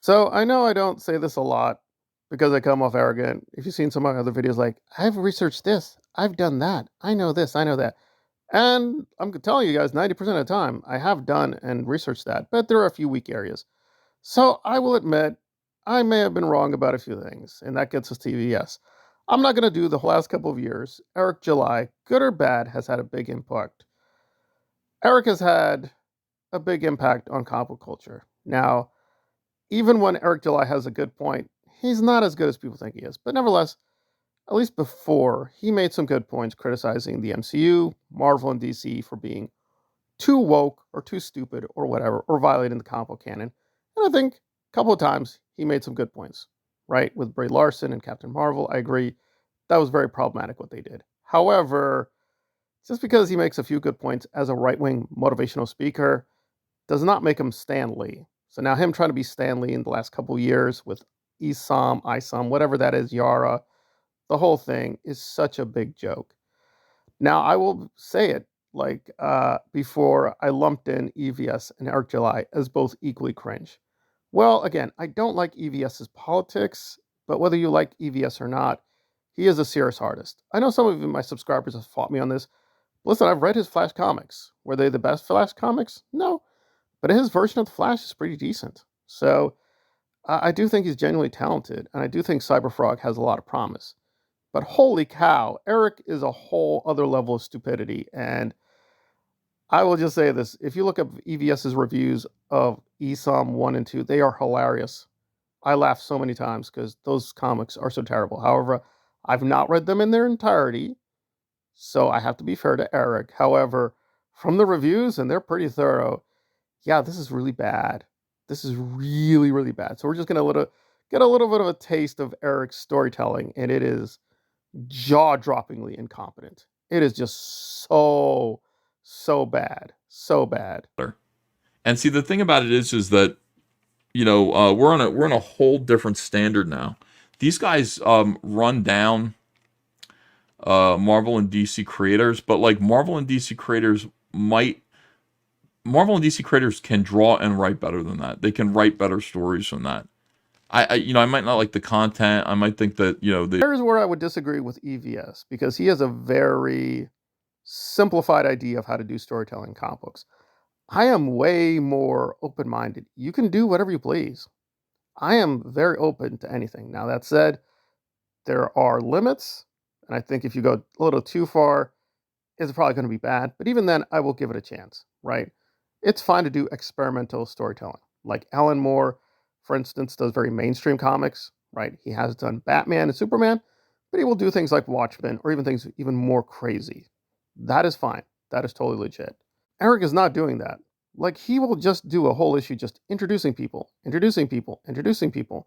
So I know I don't say this a lot because I come off arrogant. If you've seen some of my other videos, like, I've researched this, I've done that, I know this, I know that. And I'm telling you guys, 90% of the time, I have done and researched that, but there are a few weak areas. So I will admit, I may have been wrong about a few things, and that gets us to EVS. I'm not going to do the whole last couple of years. Eric July, good or bad, has had a big impact. Eric has had a big impact on comic book culture. Now, even when Eric July has a good point, he's not as good as people think he is. But nevertheless, at least before, he made some good points criticizing the MCU, Marvel, and DC for being too woke or too stupid or whatever, or violating the comic book canon. And I think a couple of times he made some good points, right? With Brie Larson and Captain Marvel, I agree. That was very problematic what they did. However, just because he makes a few good points as a right wing motivational speaker does not make him Stan Lee. So now him trying to be Stan Lee in the last couple of years with ISOM, whatever that is, Yara, the whole thing is such a big joke. Now I will say it like before I lumped in EVS and Eric July as both equally cringe. Well, again, I don't like EVS's politics, but whether you like EVS or not, he is a serious artist. I know some of my subscribers have fought me on this. Listen, I've read his Flash comics. Were they the best Flash comics? No. But his version of the Flash is pretty decent. So I do think he's genuinely talented, and I do think Cyberfrog has a lot of promise. But holy cow, Eric is a whole other level of stupidity. And I will just say this. If you look up EVS's reviews of ESOM 1 and 2, they are hilarious. I laugh so many times because those comics are so terrible. However, I've not read them in their entirety, so I have to be fair to Eric. However, from the reviews, and they're pretty thorough, yeah, this is really bad. This is really, really bad. So we're just going to get a little bit of a taste of Eric's storytelling, and it is jaw-droppingly incompetent. It is just so bad, so bad. And see, the thing about it is that we're on a whole different standard now. These guys run down Marvel and DC creators, but like Marvel and DC creators can draw and write better than that. They can write better stories than that. I might not like the content. I might think that, Here's where I would disagree with EVS because he has a very simplified idea of how to do storytelling in comic books. I am way more open-minded. You can do whatever you please. I am very open to anything. Now, that said, there are limits, and I think if you go a little too far, it's probably going to be bad. But even then, I will give it a chance, right? It's fine to do experimental storytelling. Like Alan Moore, for instance, does very mainstream comics, right? He has done Batman and Superman, but he will do things like Watchmen or even things even more crazy. That is fine. That is totally legit. Eric is not doing that. Like, he will just do a whole issue just introducing people, introducing people, introducing people.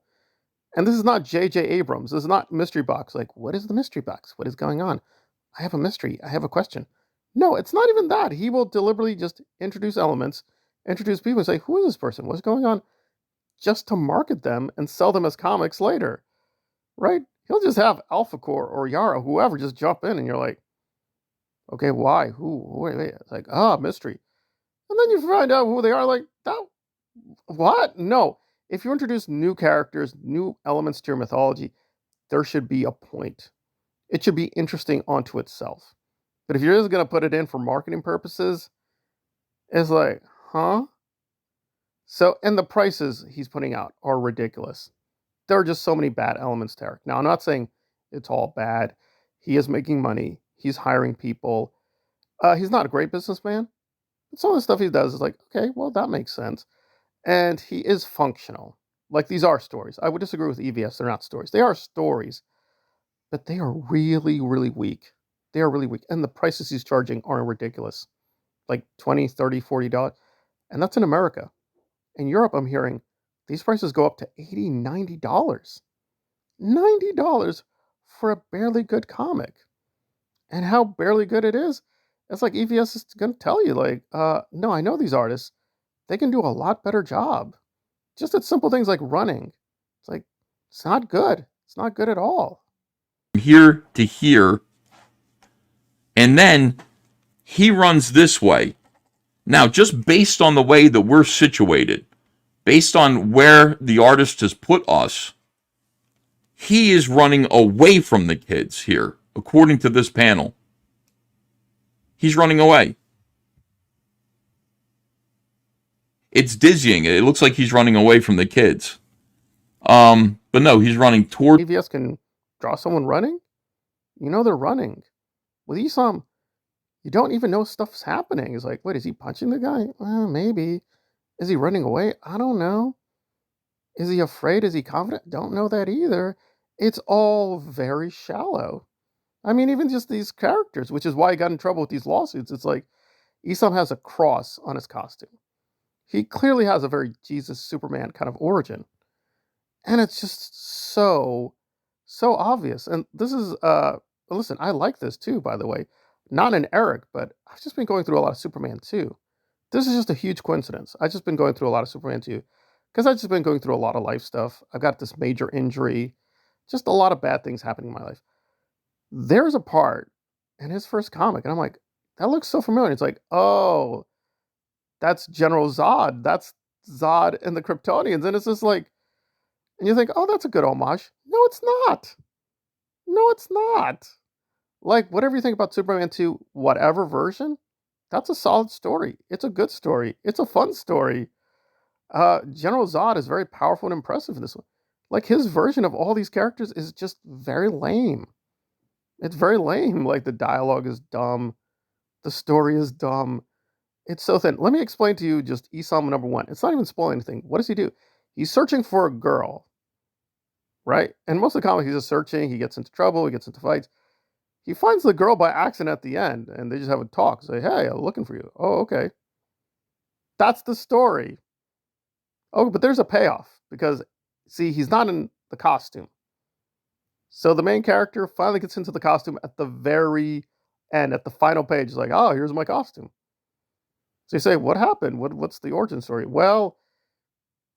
And this is not J.J. Abrams. This is not Mystery Box. Like, what is the Mystery Box? What is going on? I have a mystery. I have a question. No, it's not even that. He will deliberately just introduce elements, introduce people, and say, who is this person? What's going on? Just to market them and sell them as comics later, right? He'll just have Alpha Core or Yara, whoever, just jump in, and you're like, okay, why? Who? Wait. It's like, mystery. And then you find out who they are, like, that, what? No. If you introduce new characters, new elements to your mythology, there should be a point. It should be interesting onto itself. But if you're just going to put it in for marketing purposes, it's like, huh? So, and the prices he's putting out are ridiculous. There are just so many bad elements to Eric. Now, I'm not saying it's all bad. He is making money. He's hiring people. He's not a great businessman. But some of the stuff he does is like, okay, well, that makes sense. And he is functional. Like, these are stories. I would disagree with EVS. They're not stories. They are stories. But they are really, really weak. They are really weak. And the prices he's charging are ridiculous. Like $20, $30, $40. And that's in America. In Europe, I'm hearing these prices go up to $80, $90. $90 for a barely good comic. And how barely good it is, it's like EVS is going to tell you, like, no, I know these artists. They can do a lot better job. Just at simple things like running. It's like, it's not good. It's not good at all. Here to here, and then he runs this way. Now, just based on the way that we're situated, based on where the artist has put us, he is running away from the kids here, according to this panel. He's running away. It's dizzying. It looks like he's running away from the kids. But no, he's running toward. EvS can draw someone running? You know they're running. With Esam, you don't even know stuff's happening. It's like, wait, is he punching the guy? Well, maybe. Is he running away? I don't know. Is he afraid? Is he confident? Don't know that either. It's all very shallow. I mean, even just these characters, which is why he got in trouble with these lawsuits. It's like Esam has a cross on his costume. He clearly has a very Jesus Superman kind of origin. And it's just so obvious. And this is listen, I like this too, by the way. Not in Eric, but I've just been going through a lot of Superman 2. This is just a huge coincidence. I've just been going through a lot of Superman 2 because I've just been going through a lot of life stuff. I've got this major injury, just a lot of bad things happening in my life. There's a part in his first comic, and I'm like, that looks so familiar. It's like, oh, that's General Zod. That's Zod and the Kryptonians. And it's just like, and you think, oh, that's a good homage. No, it's not. No, it's not. Like, whatever you think about Superman 2, whatever version, that's a solid story. It's a good story. It's a fun story. General Zod is very powerful and impressive in this one. Like, his version of all these characters is just very lame. It's very lame. Like, the dialogue is dumb. The story is dumb. It's so thin. Let me explain to you just Esam number 1. It's not even spoiling anything. What does he do? He's searching for a girl, right? And most of the comic, he's just searching. He gets into trouble. He gets into fights. He finds the girl by accident at the end, and they just have a talk. Say, hey, I'm looking for you. Oh, okay. That's the story. Oh, but there's a payoff because, see, he's not in the costume. So the main character finally gets into the costume at the very end, at the final page. He's like, oh, here's my costume. So you say, what happened? What's the origin story? Well,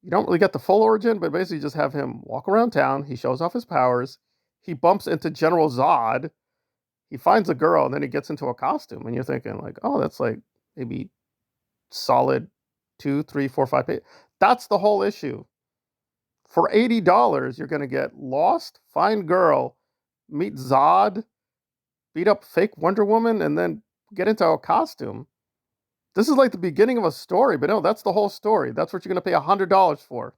you don't really get the full origin, but basically you just have him walk around town. He shows off his powers. He bumps into General Zod. He finds a girl, and then he gets into a costume. And you're thinking, like, oh, that's like maybe solid 2, 3, 4, 5 pages. That's the whole issue. For $80, you're going to get lost, find girl, meet Zod, beat up fake Wonder Woman, and then get into a costume. This is like the beginning of a story, but no, that's the whole story. That's what you're going to pay $100 for.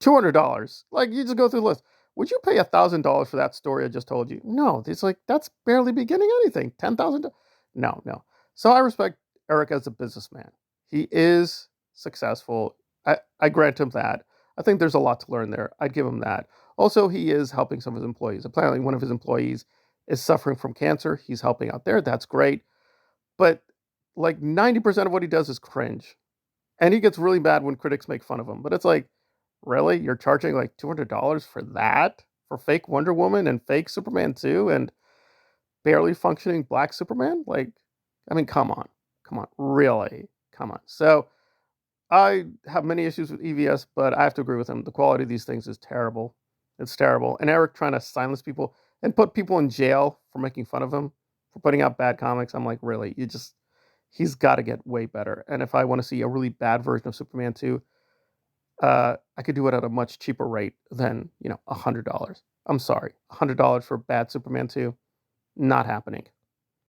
$200. Like, you just go through the list. Would you pay $1,000 for that story I just told you? No, it's like, that's barely beginning anything. $10,000? No. So I respect Eric as a businessman. He is successful. I grant him that. I think there's a lot to learn there. I'd give him that. Also, he is helping some of his employees. Apparently, one of his employees is suffering from cancer. He's helping out there. That's great. But like 90% of what he does is cringe. And he gets really bad when critics make fun of him. But it's like, really? You're charging like $200 for that? For fake Wonder Woman and fake Superman 2 and barely functioning Black Superman? Like, I mean, come on. Really? Come on. So I have many issues with EvS, but I have to agree with him. The quality of these things is terrible. It's terrible. And Eric trying to silence people and put people in jail for making fun of him, for putting out bad comics. I'm like, really? He's got to get way better. And if I want to see a really bad version of Superman 2, I could do it at a much cheaper rate than, $100. I'm sorry. $100 for bad Superman 2, not happening.